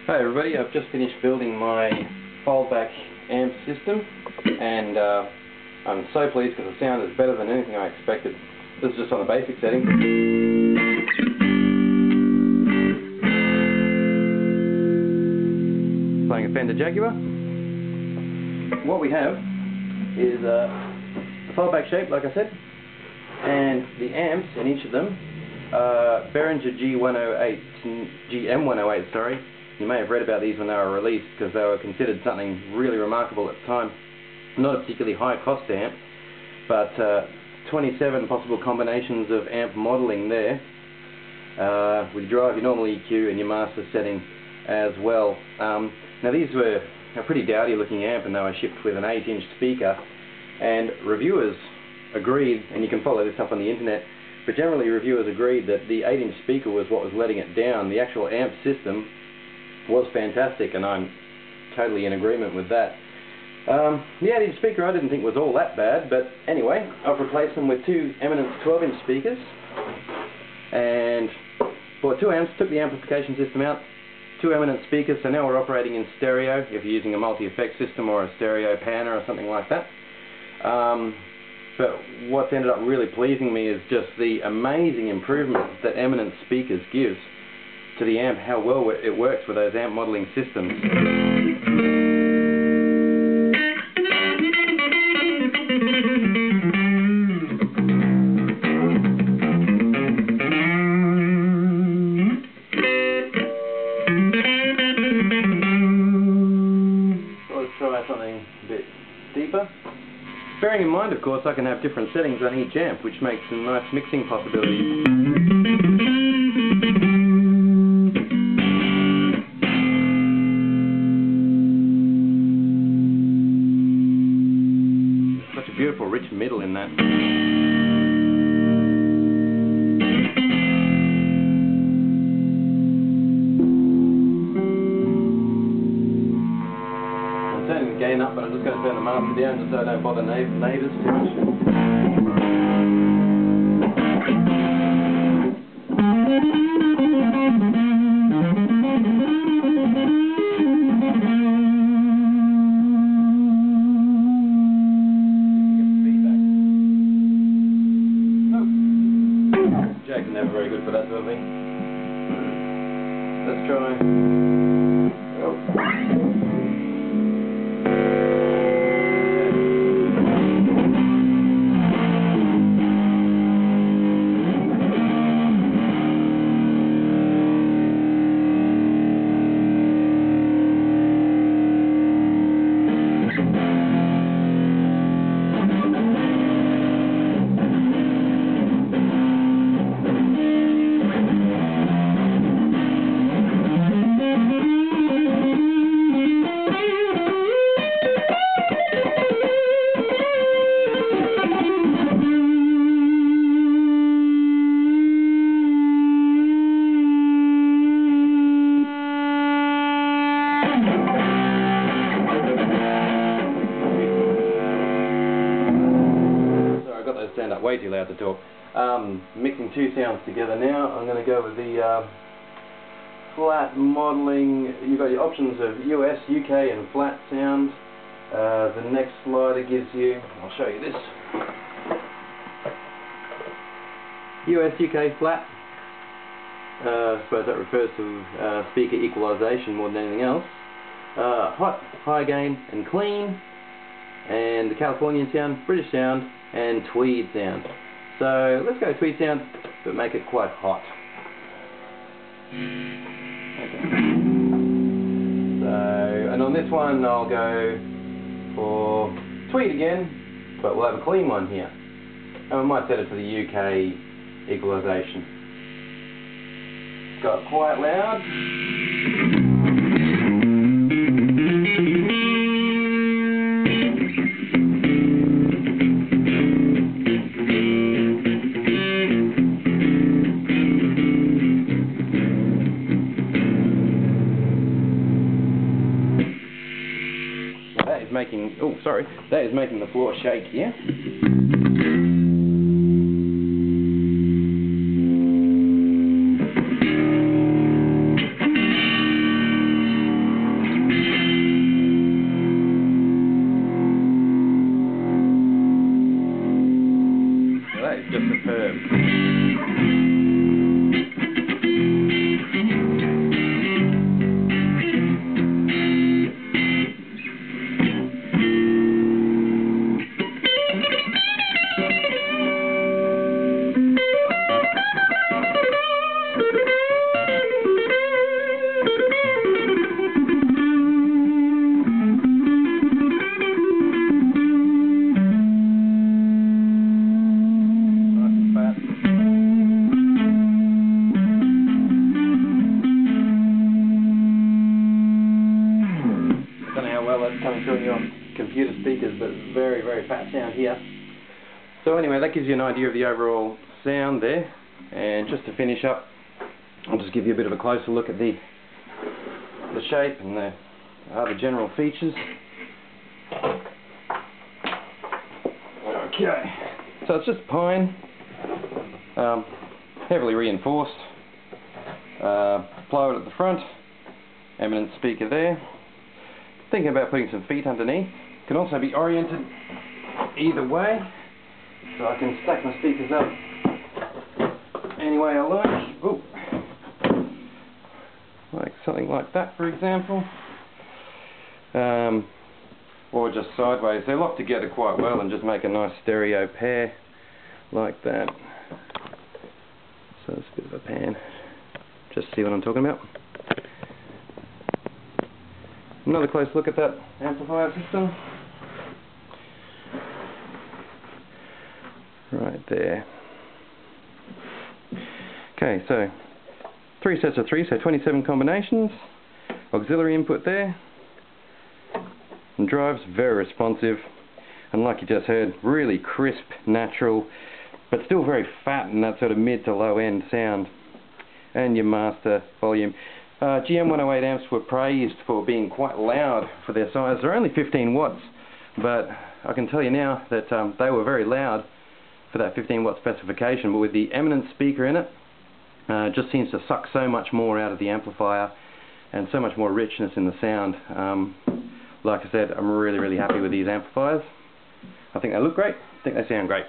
Hi everybody, I've just finished building my foldback amp system and I'm so pleased because the sound is better than anything I expected. This is just on the basic setting. Playing a Fender Jaguar. What we have is a foldback shape, like I said, and the amps in each of them are Behringer GM108, sorry. You may have read about these when they were released because they were considered something really remarkable at the time. Not a particularly high cost amp, but 27 possible combinations of amp modelling there with your drive, your normal EQ and your master setting as well. Now these were a pretty dowdy looking amp and they were shipped with an 8-inch speaker, and reviewers agreed, and you can follow this up on the internet, but generally reviewers agreed that the 8-inch speaker was what was letting it down. The actual amp system was fantastic, and I'm totally in agreement with that. The 8-inch speaker I didn't think was all that bad, but anyway, I've replaced them with two Eminence 12-inch speakers and bought two amps, took the amplification system out, two Eminence speakers, so now we're operating in stereo if you're using a multi-effect system or a stereo panner or something like that. But what's ended up really pleasing me is just the amazing improvement that Eminence speakers gives to the amp, how well it works with those amp modelling systems. So let's try something a bit deeper. Bearing in mind, of course, I can have different settings on each amp, which makes some nice mixing possibilities. Beautiful rich middle in that. I'm turning the gain up, but I'm just going to turn the master down just so I don't bother neighbours too much. Jack's never very good for that sort of thing. Let's try. Stand up way too loud to talk. Mixing two sounds together now. I'm going to go with the flat modelling. You've got your options of US, UK and flat sound. The next slider gives you, I'll show you this, US, UK flat. I suppose that refers to speaker equalisation more than anything else. Hot, high gain and clean. And the Californian sound, British sound, and tweed sound. So let's go tweed sound, but make it quite hot. Okay. So, and on this one I'll go for tweed again, but we'll have a clean one here. And we might set it to the UK equalisation. It's got quite loud. That is making the floor shake here. that's coming through on your computer speakers, but very, very fat sound here. So anyway, that gives you an idea of the overall sound there. And just to finish up, I'll just give you a bit of a closer look at the shape and the other general features. Okay, so it's just pine, heavily reinforced, plywood at the front, Eminence speaker there. Thinking about putting some feet underneath. Can also be oriented either way, so I can stack my speakers up any way I like. Ooh. Like something like that, for example. Or just sideways. They're locked together quite well and just make a nice stereo pair like that. So it's a bit of a pan. Just see what I'm talking about. Another close look at that amplifier system. Right there. Okay, so 3 sets of 3, so 27 combinations. Auxiliary input there. And drives very responsive, and like you just heard, really crisp, natural, but still very fat in that sort of mid to low end sound. And your master volume. GM108 amps were praised for being quite loud for their size. They're only 15 watts, but I can tell you now that they were very loud for that 15 watt specification, but with the Eminence speaker in it, it just seems to suck so much more out of the amplifier and so much more richness in the sound. Like I said, I'm really, really happy with these amplifiers. I think they look great. I think they sound great.